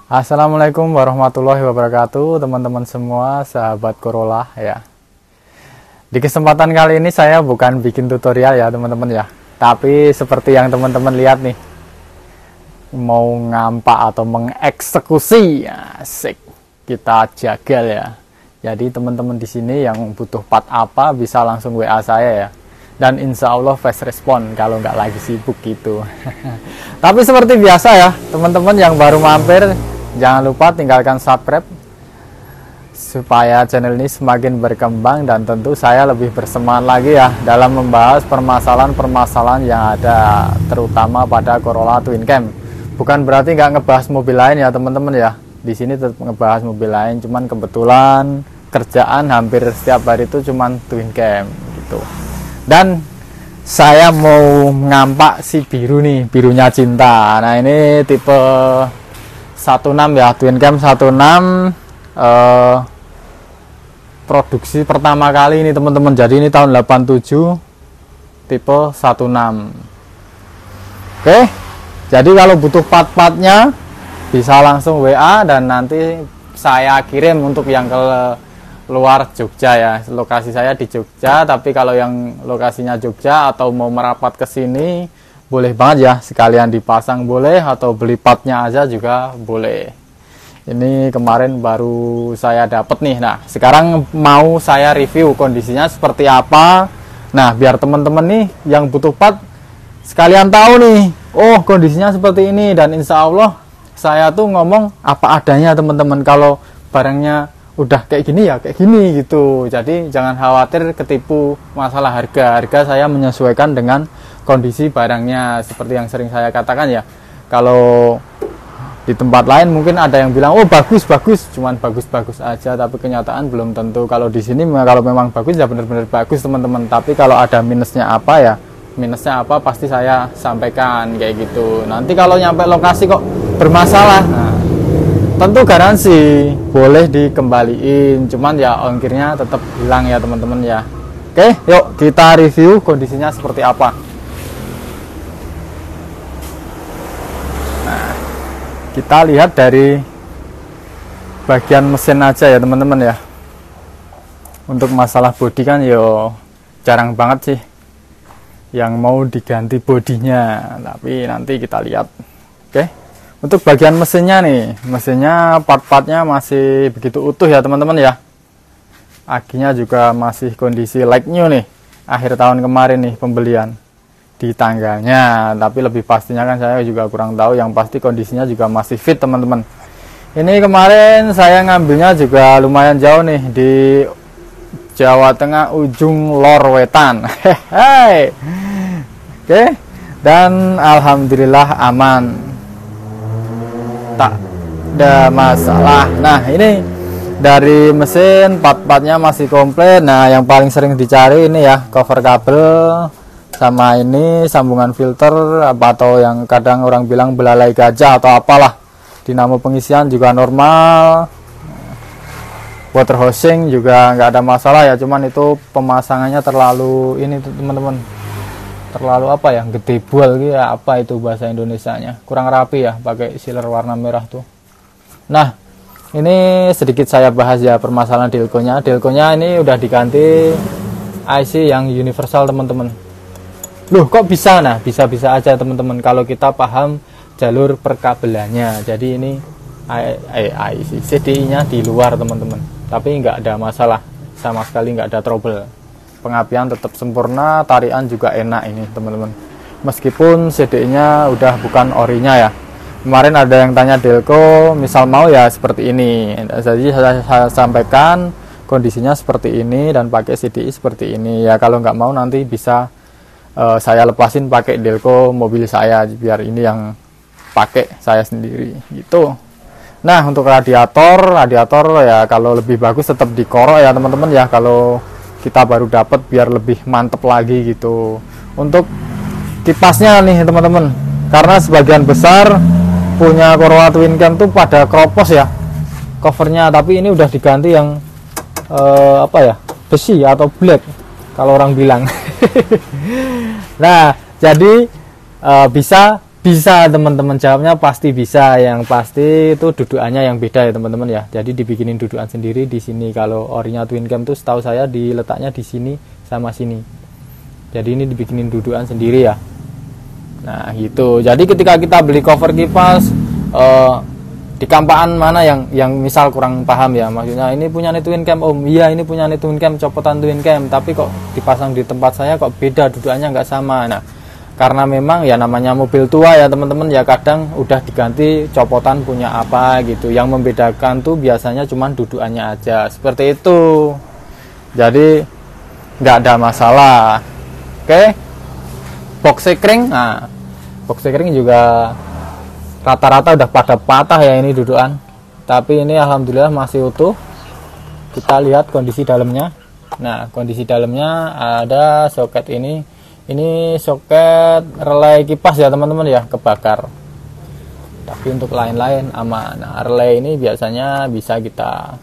Assalamualaikum warahmatullahi wabarakatuh, teman-teman semua, sahabat Corolla ya. Di kesempatan kali ini saya bukan bikin tutorial ya teman-teman ya, tapi seperti yang teman-teman lihat nih, mau ngampak atau mengeksekusi, asik, kita jagal ya. Jadi teman-teman di sini yang butuh part apa bisa langsung WA saya ya. Dan insya Allah fast respon kalau nggak lagi sibuk gitu. Tapi seperti biasa ya teman-teman yang baru mampir, jangan lupa tinggalkan subscribe supaya channel ini semakin berkembang, dan tentu saya lebih bersemangat lagi ya dalam membahas permasalahan-permasalahan yang ada, terutama pada Corolla Twin Cam. Bukan berarti nggak ngebahas mobil lain ya teman-teman ya. Di sini tetap ngebahas mobil lain, cuman kebetulan kerjaan hampir setiap hari itu cuman Twin Cam gitu. Dan saya mau ngampak si biru nih, birunya cinta. Nah ini tipe 16 ya, Twin Cam 16, produksi pertama kali ini teman-teman. Jadi ini tahun 87, tipe 16. Oke, jadi kalau butuh part-partnya bisa langsung WA dan nanti saya kirim untuk yang ke luar Jogja ya. Lokasi saya di Jogja, tapi kalau yang lokasinya Jogja atau mau merapat ke sini boleh banget ya, sekalian dipasang boleh, atau beli partnya aja juga boleh. Ini kemarin baru saya dapat nih. Nah sekarang mau saya review kondisinya seperti apa. Nah biar teman-teman nih yang butuh part sekalian tahu nih, oh kondisinya seperti ini, dan insya Allah saya tuh ngomong apa adanya teman-teman. Kalau barangnya udah kayak gini ya kayak gini gitu, jadi jangan khawatir ketipu masalah harga. Saya menyesuaikan dengan kondisi barangnya, seperti yang sering saya katakan ya. Kalau di tempat lain mungkin ada yang bilang oh bagus, cuman bagus aja, tapi kenyataan belum tentu. Kalau di sini kalau memang bagus ya benar-benar bagus teman-teman, tapi kalau ada minusnya apa pasti saya sampaikan kayak gitu. Nanti kalau nyampe lokasi kok bermasalah, nah tentu garansi boleh dikembaliin, cuman ya ongkirnya tetap hilang ya teman-teman ya. Oke, yuk kita review kondisinya seperti apa. Nah, kita lihat dari bagian mesin aja ya teman-teman ya. Untuk masalah bodi kan yo jarang banget sih yang mau diganti bodinya, tapi nanti kita lihat. Oke. Untuk bagian mesinnya nih, mesinnya part-partnya masih begitu utuh ya teman-teman ya. Akinya juga masih kondisi like new nih, akhir tahun kemarin nih pembelian di tanggalnya. Tapi lebih pastinya kan saya juga kurang tahu, yang pasti kondisinya juga masih fit teman-teman. Ini kemarin saya ngambilnya juga lumayan jauh nih, di Jawa Tengah ujung Lor Wetan. Hehehe. Oke, dan alhamdulillah aman, tak ada masalah. Nah ini dari mesin part-partnya masih komplit. Nah yang paling sering dicari ini ya, cover kabel sama ini sambungan filter, atau yang kadang orang bilang belalai gajah atau apalah. Dinamo pengisian juga normal, water housing juga nggak ada masalah ya, cuman itu pemasangannya terlalu ini teman-teman, terlalu apa ya, gede bual gitu ya, apa itu bahasa Indonesianya, kurang rapi ya pakai sealer warna merah tuh. Nah ini sedikit saya bahas ya permasalahan delconya. Delconya ini udah diganti IC yang universal teman-teman. Loh kok bisa? Nah bisa-bisa aja teman-teman kalau kita paham jalur perkabelannya. Jadi ini IC CDI nya di luar teman-teman, tapi nggak ada masalah sama sekali, nggak ada trouble. Pengapian tetap sempurna, tarian juga enak ini teman-teman, meskipun CDI-nya udah bukan orinya ya. Kemarin ada yang tanya delco, misal mau ya seperti ini, jadi saya sampaikan kondisinya seperti ini dan pakai CDI seperti ini ya. Kalau nggak mau nanti bisa saya lepasin pakai delco mobil saya, biar ini yang pakai saya sendiri gitu. Nah untuk radiator ya kalau lebih bagus tetap dikorok ya teman-teman ya, kalau kita baru dapat biar lebih mantep lagi gitu. Untuk kipasnya nih teman-teman, karena sebagian besar punya Corolla Twin Cam tuh pada kropos ya covernya, tapi ini udah diganti yang apa ya, besi atau black kalau orang bilang. Nah jadi bisa Bisa teman-teman, jawabnya pasti bisa. Yang pasti itu dudukannya yang beda ya teman-teman ya. Jadi dibikinin dudukan sendiri di sini. Kalau orinya twin cam tuh setahu saya diletaknya di sini sama sini. Jadi ini dibikinin dudukan sendiri ya. Nah gitu. Jadi ketika kita beli cover kipas di kampaan mana yang misal kurang paham ya, maksudnya ini punya twin cam om, iya ini punya twin cam, copotan twin cam, tapi kok dipasang di tempat saya kok beda, dudukannya nggak sama. Nah karena memang ya namanya mobil tua ya teman-teman ya, kadang udah diganti copotan punya apa gitu. Yang membedakan tuh biasanya cuman dudukannya aja, seperti itu. Jadi nggak ada masalah. Oke, box sekring, nah box sekring juga rata-rata udah pada patah ya ini dudukan, tapi ini alhamdulillah masih utuh. Kita lihat kondisi dalamnya. Nah kondisi dalamnya ada soket ini soket relay kipas ya teman-teman ya, kebakar. Tapi untuk lain-lain aman. Nah, relay ini biasanya bisa kita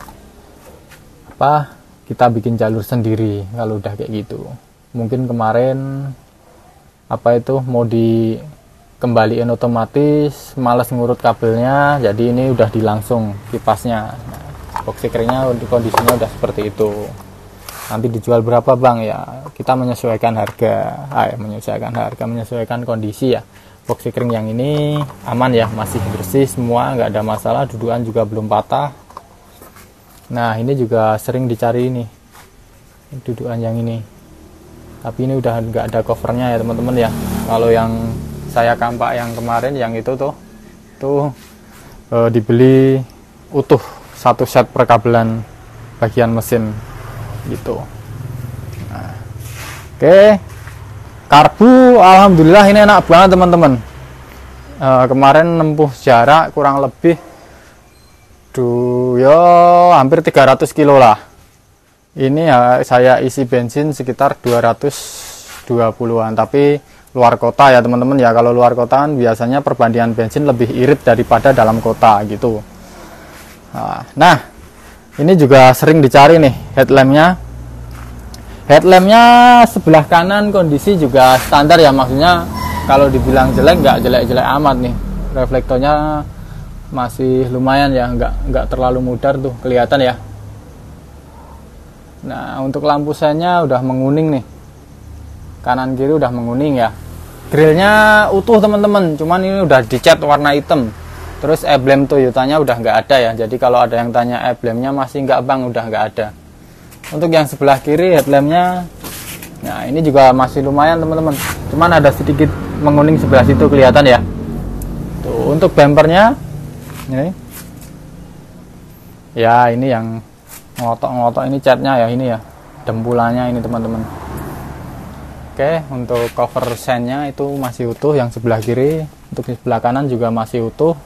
bikin jalur sendiri kalau udah kayak gitu. Mungkin kemarin mau dikembaliin otomatis, males ngurut kabelnya, jadi ini udah dilangsung kipasnya. Nah, box sekringnya untuk kondisinya udah seperti itu. Nanti dijual berapa bang ya, kita menyesuaikan harga, menyesuaikan kondisi ya. Box sekring yang ini aman ya, masih bersih semua, nggak ada masalah, dudukan juga belum patah. Nah ini juga sering dicari nih dudukan yang ini, tapi ini udah nggak ada covernya ya teman-teman ya. Kalau yang saya kampak yang kemarin yang itu dibeli utuh satu set perkabelan bagian mesin gitu. Nah, oke, karbu alhamdulillah ini enak banget teman-teman. Kemarin nempuh jarak kurang lebih hampir 300 kilo lah. Ini ya saya isi bensin sekitar 220-an, tapi luar kota ya teman-teman ya. Kalau luar kota kan biasanya perbandingan bensin lebih irit daripada dalam kota gitu. Nah ini juga sering dicari nih headlampnya. Headlampnya sebelah kanan kondisi juga standar ya, maksudnya kalau dibilang jelek nggak jelek-jelek amat nih. Reflektornya masih lumayan ya, nggak terlalu mudar tuh kelihatan ya. Nah untuk lampu senya udah menguning nih, kanan kiri udah menguning ya. Grillnya utuh teman-teman, cuman ini udah dicat warna hitam. Terus emblem Toyotanya udah nggak ada ya. Jadi kalau ada yang tanya emblemnya masih nggak bang, udah nggak ada. Untuk yang sebelah kiri headlampnya, nah ini juga masih lumayan teman-teman. Cuman ada sedikit menguning sebelah situ kelihatan ya. Tuh untuk bumpernya ini, ya ini yang ngotok-ngotok ini catnya ya, ini ya dempulannya ini teman-teman. Oke, untuk cover sennya itu masih utuh yang sebelah kiri. Untuk di sebelah kanan juga masih utuh,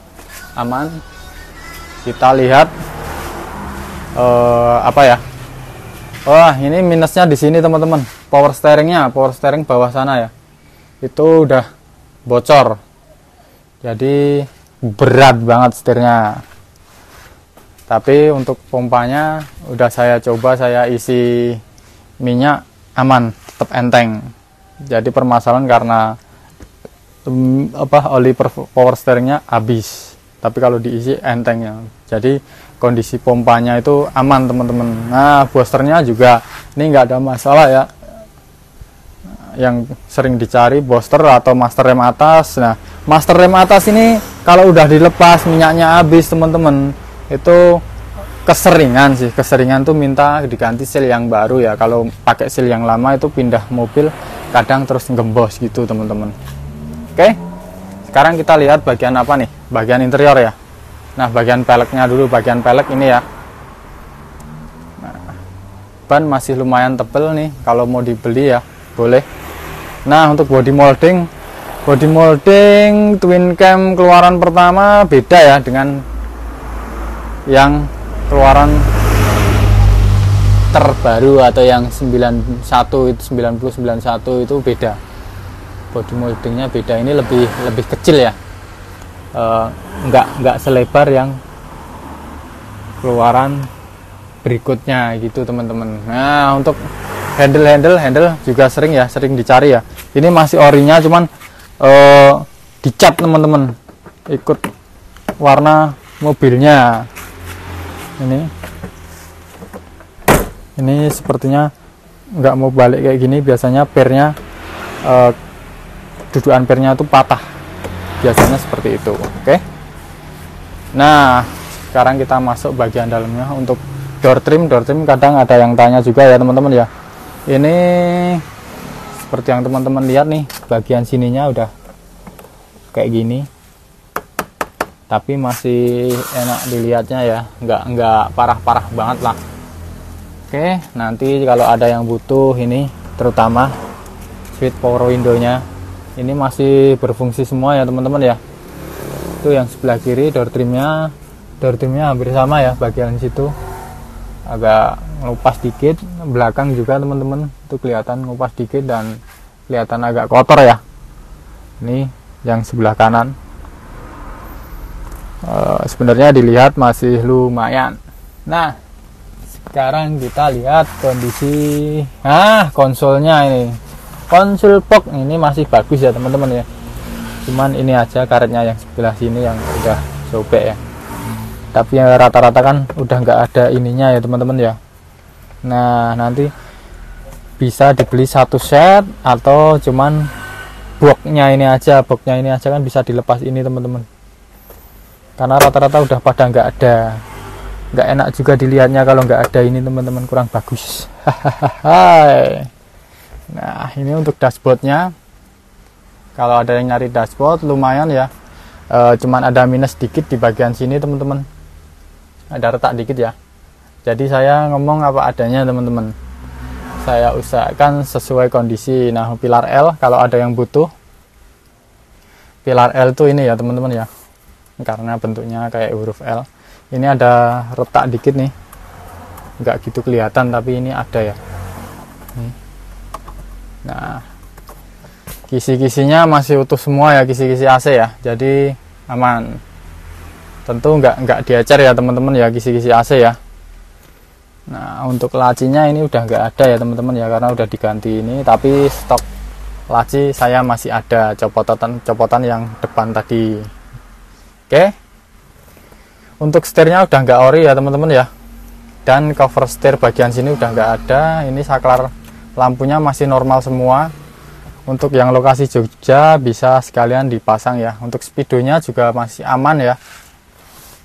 aman. Kita lihat ini minusnya di sini teman-teman. Power steering bawah sana ya, itu udah bocor. Jadi berat banget setirnya. Tapi untuk pompanya udah saya coba, saya isi minyak, aman, tetap enteng. Jadi permasalahan karena oli power steeringnya habis, tapi kalau diisi entengnya. Jadi kondisi pompanya itu aman teman-teman. Nah boosternya juga ini nggak ada masalah ya. Yang sering dicari booster atau master rem atas. Nah master rem atas ini kalau udah dilepas minyaknya habis teman-teman, itu keseringan tuh minta diganti seal yang baru ya. Kalau pakai seal yang lama itu pindah mobil kadang terus gembos gitu teman-teman. Oke, sekarang kita lihat bagian apa nih, bagian interior ya. Nah bagian peleknya dulu, bagian pelek ini ya. Nah, ban masih lumayan tebel nih, kalau mau dibeli ya boleh. Nah untuk body molding twin cam keluaran pertama beda ya dengan yang keluaran terbaru atau yang 9091 itu beda. Body moldingnya beda, ini lebih kecil ya, nggak selebar yang keluaran berikutnya gitu teman-teman. Nah untuk handle juga sering dicari ya. Ini masih orinya, cuman dicat teman-teman, ikut warna mobilnya. Ini sepertinya nggak mau balik kayak gini, biasanya pernya dudukan pernya itu patah, biasanya seperti itu. Oke, nah sekarang kita masuk bagian dalamnya. Untuk door trim kadang ada yang tanya juga ya teman-teman ya. Ini seperti yang teman-teman lihat nih, bagian sininya udah kayak gini, tapi masih enak dilihatnya ya, nggak parah-parah banget lah. Oke, nanti kalau ada yang butuh ini, terutama switch power window-nya ini masih berfungsi semua ya teman-teman ya. Itu yang sebelah kiri door trimnya hampir sama ya, bagian situ agak ngelupas dikit, belakang juga teman-teman itu kelihatan ngelupas dikit dan kelihatan agak kotor ya. Ini yang sebelah kanan sebenarnya dilihat masih lumayan. Nah, sekarang kita lihat kondisi konsolnya. Ini konsol box ini masih bagus ya teman-teman ya, cuman ini aja karetnya yang sebelah sini yang udah sobek ya, tapi yang rata-rata kan udah nggak ada ininya ya teman-teman ya. Nah, nanti bisa dibeli satu set atau cuman boxnya ini aja kan bisa dilepas ini teman-teman, karena rata-rata udah pada nggak ada. Nggak enak juga dilihatnya kalau nggak ada ini teman-teman, kurang bagus. Nah, ini untuk dashboardnya. Kalau ada yang nyari dashboard lumayan ya, cuman ada minus dikit di bagian sini teman-teman, ada retak dikit ya. Jadi saya ngomong apa adanya teman-teman, saya usahakan sesuai kondisi. Nah, pilar L kalau ada yang butuh, pilar L itu ini ya teman-teman ya, karena bentuknya kayak huruf L. Ini ada retak dikit nih, nggak gitu kelihatan tapi ini ada ya. Nah, kisi-kisinya masih utuh semua ya, kisi-kisi AC ya, jadi aman. Tentu nggak diecer ya teman-teman ya, kisi-kisi AC ya. Nah, untuk lacinya ini udah nggak ada ya teman-teman ya, karena udah diganti ini. Tapi stok laci saya masih ada, copotan yang depan tadi. Oke, untuk setirnya udah nggak ori ya teman-teman ya, dan cover setir bagian sini udah nggak ada. Ini saklar lampunya masih normal semua. Untuk yang lokasi Jogja bisa sekalian dipasang ya. Untuk speedonya juga masih aman ya,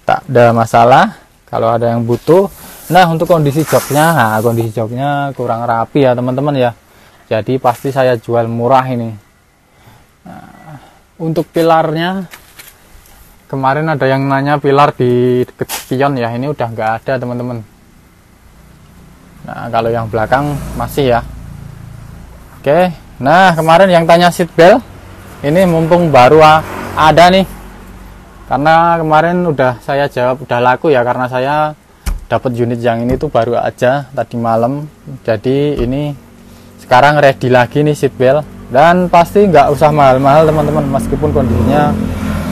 tak ada masalah kalau ada yang butuh. Nah, untuk kondisi joknya, kondisi joknya kurang rapi ya teman-teman ya, jadi pasti saya jual murah ini. Nah, untuk pilarnya, kemarin ada yang nanya pilar di deket spion ya, ini udah nggak ada teman-teman. Nah, kalau yang belakang masih ya. Oke, nah kemarin yang tanya seat belt, ini mumpung baru ada nih, karena kemarin udah saya jawab udah laku ya, karena saya dapat unit yang ini tuh baru aja tadi malam. Jadi ini sekarang ready lagi nih seat belt, dan pasti nggak usah mahal-mahal teman-teman, meskipun kondisinya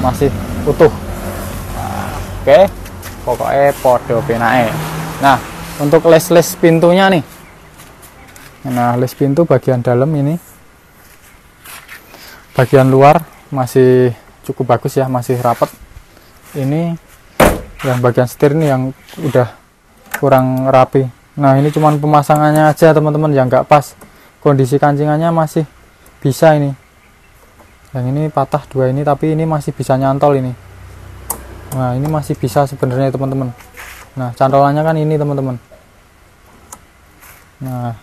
masih utuh. Nah, oke, pokoknya podo penae. Nah, untuk les pintunya nih, nah les pintu bagian dalam ini, bagian luar masih cukup bagus ya, masih rapat. Ini yang bagian setir ini yang udah kurang rapi. Nah, ini cuman pemasangannya aja teman-teman yang nggak pas, kondisi kancingannya masih bisa. Ini yang ini patah dua ini, tapi ini masih bisa nyantol ini. Nah, ini masih bisa sebenarnya teman-teman. Nah, cantolannya kan ini teman-teman. Nah,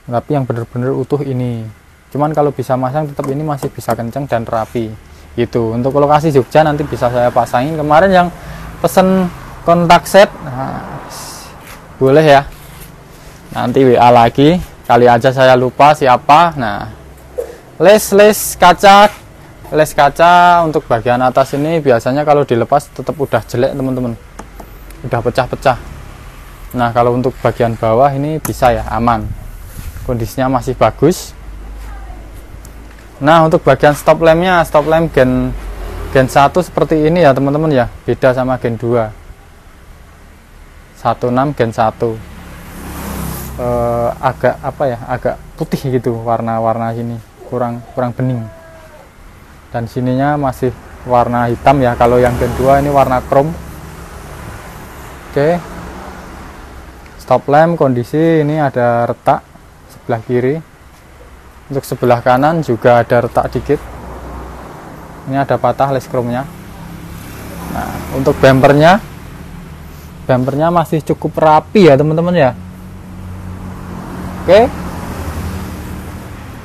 tapi yang bener-bener utuh ini. Cuman kalau bisa masang tetap ini masih bisa kenceng dan rapi gitu. Untuk lokasi Jogja nanti bisa saya pasangin. Kemarin yang pesen kontak set, nah, boleh ya, nanti WA lagi, kali aja saya lupa siapa. Nah, les kaca untuk bagian atas ini biasanya kalau dilepas tetap udah jelek teman-teman, udah pecah-pecah. Nah, kalau untuk bagian bawah ini bisa ya, aman, kondisinya masih bagus. Nah, untuk bagian stop lampnya, stop lamp gen 1 seperti ini ya teman-teman ya, beda sama gen 2 16 gen 1. Agak apa ya, agak putih gitu warna-warna sini, kurang bening. dan sininya masih warna hitam ya. Kalau yang Gen 2 ini warna chrome. Oke, stop lamp kondisi ini ada retak sebelah kiri. Untuk sebelah kanan juga ada retak dikit. Ini ada patah les chrome-nya. Nah, untuk bumpernya masih cukup rapi ya teman-teman ya. Oke.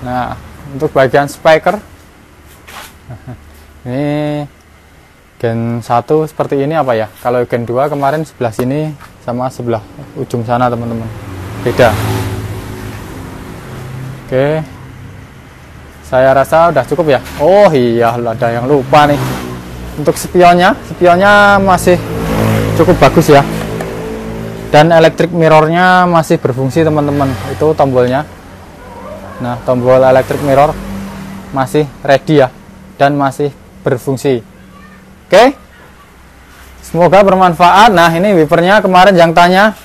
Nah, untuk bagian speaker ini Gen 1 seperti ini apa ya. Kalau Gen 2 kemarin sebelah sini sama sebelah ujung sana teman-teman, beda. Oke, saya rasa udah cukup ya. Oh iya, ada yang lupa nih. Untuk spionnya masih cukup bagus ya, dan electric mirrornya masih berfungsi teman-teman. Itu tombolnya. Nah, tombol electric mirror masih ready ya, dan masih berfungsi. Oke, semoga bermanfaat. Nah, ini wipernya kemarin yang tanya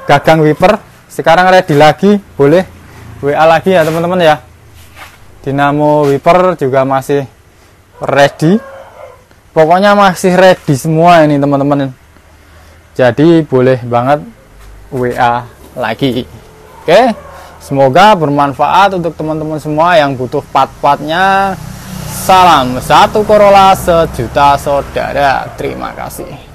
gagang wiper, sekarang ready lagi, boleh WA lagi ya teman-teman ya. Dinamo wiper juga masih ready, pokoknya masih ready semua ini teman-teman. Jadi boleh banget WA lagi. Oke, semoga bermanfaat untuk teman-teman semua yang butuh part-partnya. Salam satu Corolla sejuta saudara. Terima kasih.